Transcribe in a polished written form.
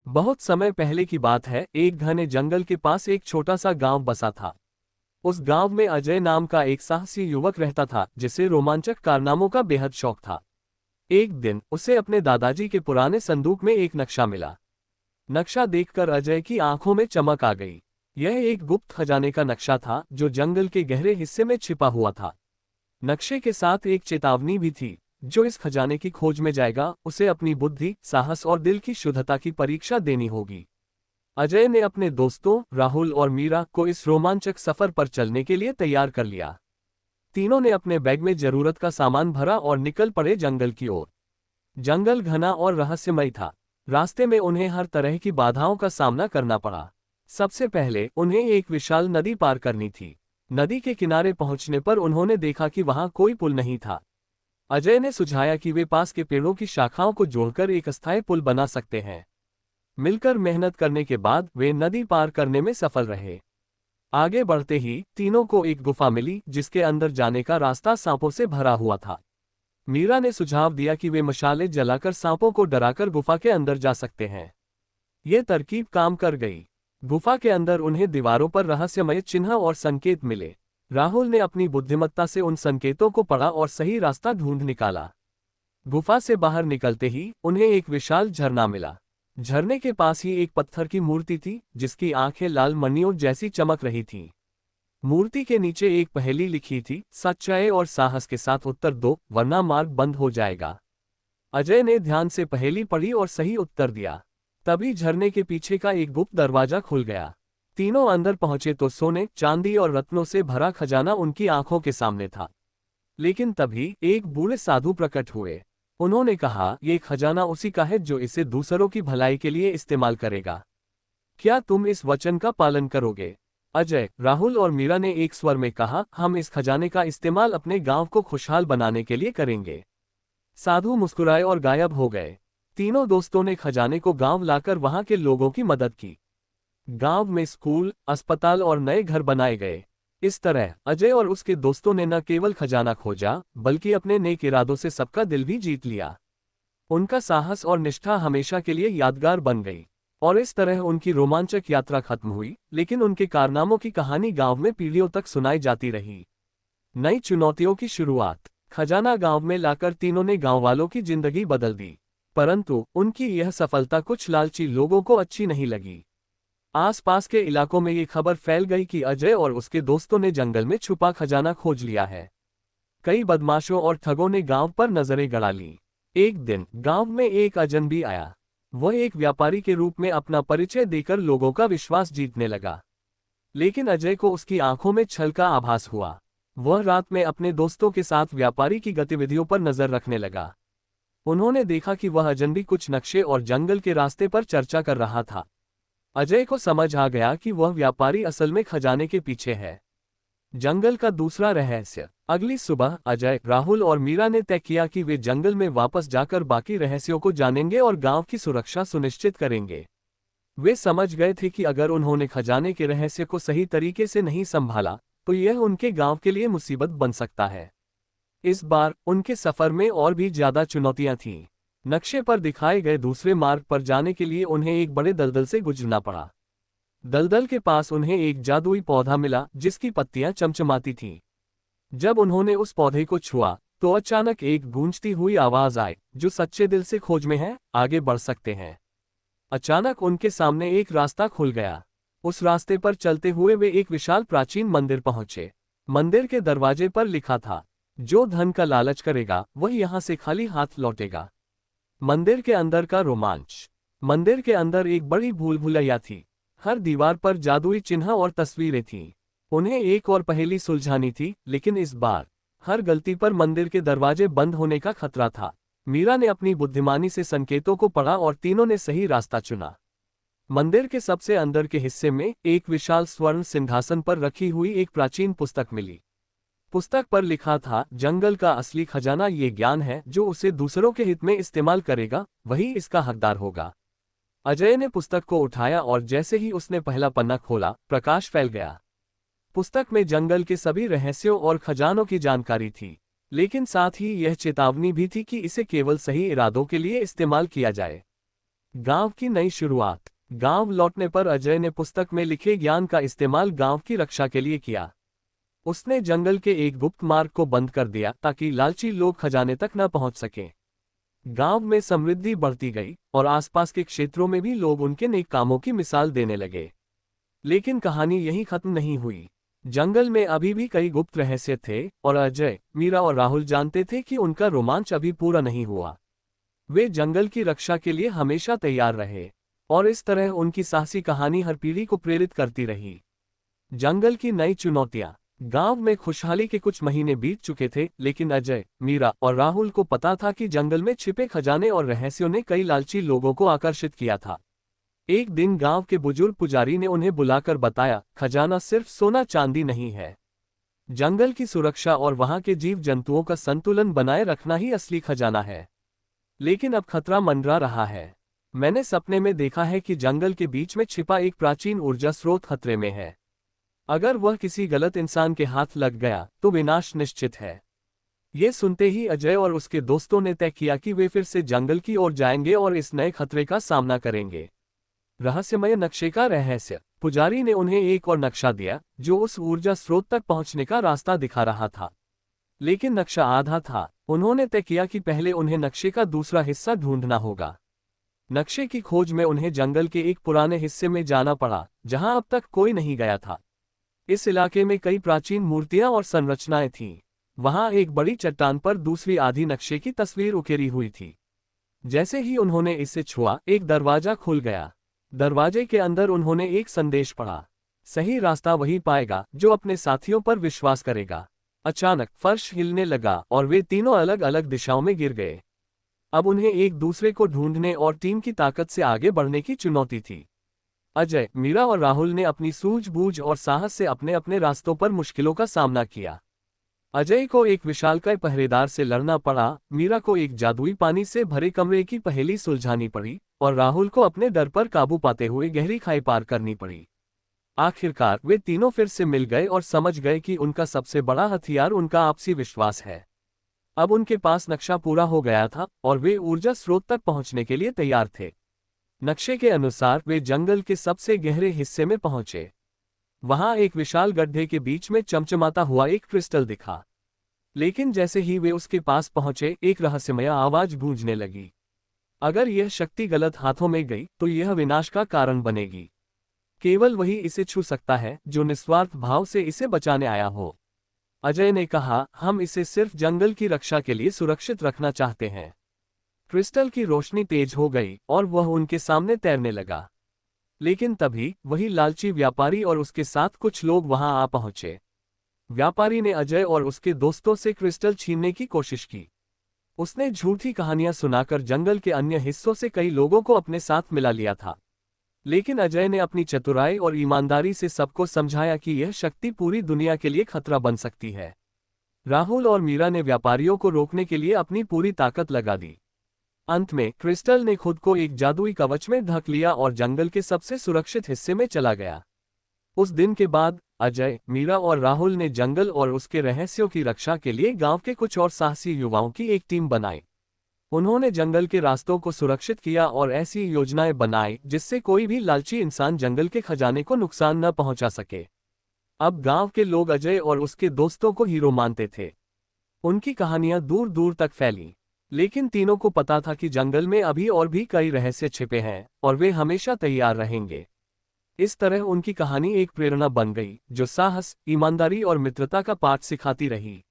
बहुत समय पहले की बात है, एक घने जंगल के पास एक छोटा सा गांव बसा था। उस गांव में अजय नाम का एक साहसी युवक रहता था, जिसे रोमांचक कारनामों का बेहद शौक था। एक दिन उसे अपने दादाजी के पुराने संदूक में एक नक्शा मिला। नक्शा देखकर अजय की आंखों में चमक आ गई। यह एक गुप्त खजाने का नक्शा था, जो जंगल के गहरे हिस्से में छिपा हुआ था। नक्शे के साथ एक चेतावनी भी थी, जो इस खजाने की खोज में जाएगा उसे अपनी बुद्धि, साहस और दिल की शुद्धता की परीक्षा देनी होगी। अजय ने अपने दोस्तों राहुल और मीरा को इस रोमांचक सफर पर चलने के लिए तैयार कर लिया। तीनों ने अपने बैग में जरूरत का सामान भरा और निकल पड़े जंगल की ओर। जंगल घना और रहस्यमय था। रास्ते में उन्हें हर तरह की बाधाओं का सामना करना पड़ा। सबसे पहले उन्हें एक विशाल नदी पार करनी थी। नदी के किनारे पहुंचने पर उन्होंने देखा कि वहां कोई पुल नहीं था। अजय ने सुझाया कि वे पास के पेड़ों की शाखाओं को जोड़कर एक अस्थायी पुल बना सकते हैं। मिलकर मेहनत करने के बाद वे नदी पार करने में सफल रहे। आगे बढ़ते ही तीनों को एक गुफा मिली, जिसके अंदर जाने का रास्ता सांपों से भरा हुआ था। मीरा ने सुझाव दिया कि वे मशाले जलाकर सांपों को डराकर गुफा के अंदर जा सकते हैं। ये तरकीब काम कर गई। गुफा के अंदर उन्हें दीवारों पर रहस्यमय चिन्ह और संकेत मिले। राहुल ने अपनी बुद्धिमत्ता से उन संकेतों को पढ़ा और सही रास्ता ढूंढ निकाला। गुफा से बाहर निकलते ही उन्हें एक विशाल झरना मिला। झरने के पास ही एक पत्थर की मूर्ति थी, जिसकी आंखें लाल मणियों जैसी चमक रही थीं। मूर्ति के नीचे एक पहेली लिखी थी, सच्चाई और साहस के साथ उत्तर दो, वरना मार्ग बंद हो जाएगा। अजय ने ध्यान से पहेली पढ़ी और सही उत्तर दिया। तभी झरने के पीछे का एक गुप्त दरवाजा खुल गया। तीनों अंदर पहुंचे तो सोने, चांदी और रत्नों से भरा खजाना उनकी आंखों के सामने था। लेकिन तभी एक बूढ़े साधु प्रकट हुए। उन्होंने कहा, ये खजाना उसी का है जो इसे दूसरों की भलाई के लिए इस्तेमाल करेगा। क्या तुम इस वचन का पालन करोगे? अजय, राहुल और मीरा ने एक स्वर में कहा, हम इस खजाने का इस्तेमाल अपने गांव को खुशहाल बनाने के लिए करेंगे। साधु मुस्कुराए और गायब हो गए। तीनों दोस्तों ने खजाने को गांव लाकर वहां के लोगों की मदद की। गांव में स्कूल, अस्पताल और नए घर बनाए गए। इस तरह अजय और उसके दोस्तों ने न केवल खजाना खोजा, बल्कि अपने नेक इरादों से सबका दिल भी जीत लिया। उनका साहस और निष्ठा हमेशा के लिए यादगार बन गई। और इस तरह उनकी रोमांचक यात्रा खत्म हुई, लेकिन उनके कारनामों की कहानी गांव में पीढ़ियों तक सुनाई जाती रही। नई चुनौतियों की शुरुआत। खजाना गांव में लाकर तीनों ने गांव वालों की जिंदगी बदल दी। परंतु उनकी यह सफलता कुछ लालची लोगों को अच्छी नहीं लगी। आसपास के इलाकों में ये खबर फैल गई कि अजय और उसके दोस्तों ने जंगल में छुपा खजाना खोज लिया है। कई बदमाशों और ठगों ने गांव पर नजरें गड़ा ली। एक दिन गांव में एक अजनबी आया। वह एक व्यापारी के रूप में अपना परिचय देकर लोगों का विश्वास जीतने लगा। लेकिन अजय को उसकी आंखों में छल का आभास हुआ। वह रात में अपने दोस्तों के साथ व्यापारी की गतिविधियों पर नजर रखने लगा। उन्होंने देखा कि वह अजनबी कुछ नक्शे और जंगल के रास्ते पर चर्चा कर रहा था। अजय को समझ आ गया कि वह व्यापारी असल में खजाने के पीछे है। जंगल का दूसरा रहस्य। अगली सुबह अजय, राहुल और मीरा ने तय किया कि वे जंगल में वापस जाकर बाकी रहस्यों को जानेंगे और गांव की सुरक्षा सुनिश्चित करेंगे। वे समझ गए थे कि अगर उन्होंने खजाने के रहस्य को सही तरीके से नहीं संभाला, तो यह उनके गांव के लिए मुसीबत बन सकता है। इस बार उनके सफर में और भी ज्यादा चुनौतियां थीं। नक्शे पर दिखाए गए दूसरे मार्ग पर जाने के लिए उन्हें एक बड़े दलदल से गुजरना पड़ा। दलदल के पास उन्हें एक जादुई पौधा मिला, जिसकी पत्तियां चमचमाती थीं। जब उन्होंने उस पौधे को छुआ, तो अचानक एक गूंजती हुई आवाज आई, जो सच्चे दिल से खोज में है, आगे बढ़ सकते हैं। अचानक उनके सामने एक रास्ता खुल गया। उस रास्ते पर चलते हुए वे एक विशाल प्राचीन मंदिर पहुंचे। मंदिर के दरवाजे पर लिखा था, जो धन का लालच करेगा वह यहां से खाली हाथ लौटेगा। मंदिर के अंदर का रोमांच। मंदिर के अंदर एक बड़ी भूल भुलैया थी। हर दीवार पर जादुई चिन्ह और तस्वीरें थीं। उन्हें एक और पहेली सुलझानी थी, लेकिन इस बार हर गलती पर मंदिर के दरवाजे बंद होने का खतरा था। मीरा ने अपनी बुद्धिमानी से संकेतों को पढ़ा और तीनों ने सही रास्ता चुना। मंदिर के सबसे अंदर के हिस्से में एक विशाल स्वर्ण सिंहासन पर रखी हुई एक प्राचीन पुस्तक मिली। पुस्तक पर लिखा था, जंगल का असली खजाना ये ज्ञान है, जो उसे दूसरों के हित में इस्तेमाल करेगा वही इसका हकदार होगा। अजय ने पुस्तक को उठाया और जैसे ही उसने पहला पन्ना खोला, प्रकाश फैल गया। पुस्तक में जंगल के सभी रहस्यों और खजानों की जानकारी थी, लेकिन साथ ही यह चेतावनी भी थी कि इसे केवल सही इरादों के लिए इस्तेमाल किया जाए। गांव की नई शुरुआत। गांव लौटने पर अजय ने पुस्तक में लिखे ज्ञान का इस्तेमाल गांव की रक्षा के लिए किया। उसने जंगल के एक गुप्त मार्ग को बंद कर दिया ताकि लालची लोग खजाने तक न पहुंच सकें। गांव में समृद्धि बढ़ती गई और आसपास के क्षेत्रों में भी लोग उनके नेक कामों की मिसाल देने लगे। लेकिन कहानी यहीं खत्म नहीं हुई। जंगल में अभी भी कई गुप्त रहस्य थे और अजय, मीरा और राहुल जानते थे कि उनका रोमांच अभी पूरा नहीं हुआ। वे जंगल की रक्षा के लिए हमेशा तैयार रहे और इस तरह उनकी साहसी कहानी हर पीढ़ी को प्रेरित करती रही। जंगल की नई चुनौतियां। गांव में खुशहाली के कुछ महीने बीत चुके थे, लेकिन अजय, मीरा और राहुल को पता था कि जंगल में छिपे खजाने और रहस्यों ने कई लालची लोगों को आकर्षित किया था। एक दिन गांव के बुजुर्ग पुजारी ने उन्हें बुलाकर बताया, खजाना सिर्फ सोना चांदी नहीं है। जंगल की सुरक्षा और वहां के जीव जंतुओं का संतुलन बनाए रखना ही असली खजाना है। लेकिन अब खतरा मंडरा रहा है। मैंने सपने में देखा है कि जंगल के बीच में छिपा एक प्राचीन ऊर्जा स्रोत खतरे में है। अगर वह किसी गलत इंसान के हाथ लग गया तो विनाश निश्चित है। ये सुनते ही अजय और उसके दोस्तों ने तय किया कि वे फिर से जंगल की ओर जाएंगे और इस नए खतरे का सामना करेंगे। रहस्यमय नक्शे का रहस्य। पुजारी ने उन्हें एक और नक्शा दिया जो उस ऊर्जा स्रोत तक पहुंचने का रास्ता दिखा रहा था। लेकिन नक्शा आधा था। उन्होंने तय किया कि पहले उन्हें नक्शे का दूसरा हिस्सा ढूंढना होगा। नक्शे की खोज में उन्हें जंगल के एक पुराने हिस्से में जाना पड़ा जहां अब तक कोई नहीं गया था। इस इलाके में कई प्राचीन मूर्तियां और संरचनाएं थीं। वहां एक बड़ी चट्टान पर दूसरी आधी नक्शे की तस्वीर उकेरी हुई थी। जैसे ही उन्होंने इसे छुआ, एक दरवाजा खुल गया। दरवाजे के अंदर उन्होंने एक संदेश पढ़ा, सही रास्ता वही पाएगा जो अपने साथियों पर विश्वास करेगा। अचानक फर्श हिलने लगा और वे तीनों अलग अलग दिशाओं में गिर गए। अब उन्हें एक दूसरे को ढूंढने और टीम की ताकत से आगे बढ़ने की चुनौती थी। अजय, मीरा और राहुल ने अपनी सूझबूझ और साहस से अपने अपने रास्तों पर मुश्किलों का सामना किया। अजय को एक विशालकाय पहरेदार से लड़ना पड़ा, मीरा को एक जादुई पानी से भरे कमरे की पहेली सुलझानी पड़ी और राहुल को अपने डर पर काबू पाते हुए गहरी खाई पार करनी पड़ी। आखिरकार वे तीनों फिर से मिल गए और समझ गए कि उनका सबसे बड़ा हथियार उनका आपसी विश्वास है। अब उनके पास नक्शा पूरा हो गया था और वे ऊर्जा स्रोत तक पहुंचने के लिए तैयार थे। नक्शे के अनुसार वे जंगल के सबसे गहरे हिस्से में पहुंचे। वहां एक विशाल गड्ढे के बीच में चमचमाता हुआ एक क्रिस्टल दिखा। लेकिन जैसे ही वे उसके पास पहुंचे, एक रहस्यमय आवाज गूंजने लगी। अगर यह शक्ति गलत हाथों में गई तो यह विनाश का कारण बनेगी। केवल वही इसे छू सकता है जो निस्वार्थ भाव से इसे बचाने आया हो। अजय ने कहा, हम इसे सिर्फ जंगल की रक्षा के लिए सुरक्षित रखना चाहते हैं। क्रिस्टल की रोशनी तेज हो गई और वह उनके सामने तैरने लगा। लेकिन तभी वही लालची व्यापारी और उसके साथ कुछ लोग वहां आ पहुंचे। व्यापारी ने अजय और उसके दोस्तों से क्रिस्टल छीनने की कोशिश की। उसने झूठी कहानियां सुनाकर जंगल के अन्य हिस्सों से कई लोगों को अपने साथ मिला लिया था। लेकिन अजय ने अपनी चतुराई और ईमानदारी से सबको समझाया कि यह शक्ति पूरी दुनिया के लिए खतरा बन सकती है। राहुल और मीरा ने व्यापारियों को रोकने के लिए अपनी पूरी ताकत लगा दी। अंत में क्रिस्टल ने खुद को एक जादुई कवच में ढक लिया और जंगल के सबसे सुरक्षित हिस्से में चला गया। उस दिन के बाद अजय, मीरा और राहुल ने जंगल और उसके रहस्यों की रक्षा के लिए गांव के कुछ और साहसी युवाओं की एक टीम बनाई। उन्होंने जंगल के रास्तों को सुरक्षित किया और ऐसी योजनाएं बनाई जिससे कोई भी लालची इंसान जंगल के खजाने को नुकसान न पहुंचा सके। अब गांव के लोग अजय और उसके दोस्तों को हीरो मानते थे। उनकी कहानियां दूर दूर तक फैली। लेकिन तीनों को पता था कि जंगल में अभी और भी कई रहस्य छिपे हैं और वे हमेशा तैयार रहेंगे। इस तरह उनकी कहानी एक प्रेरणा बन गई जो साहस, ईमानदारी और मित्रता का पाठ सिखाती रही।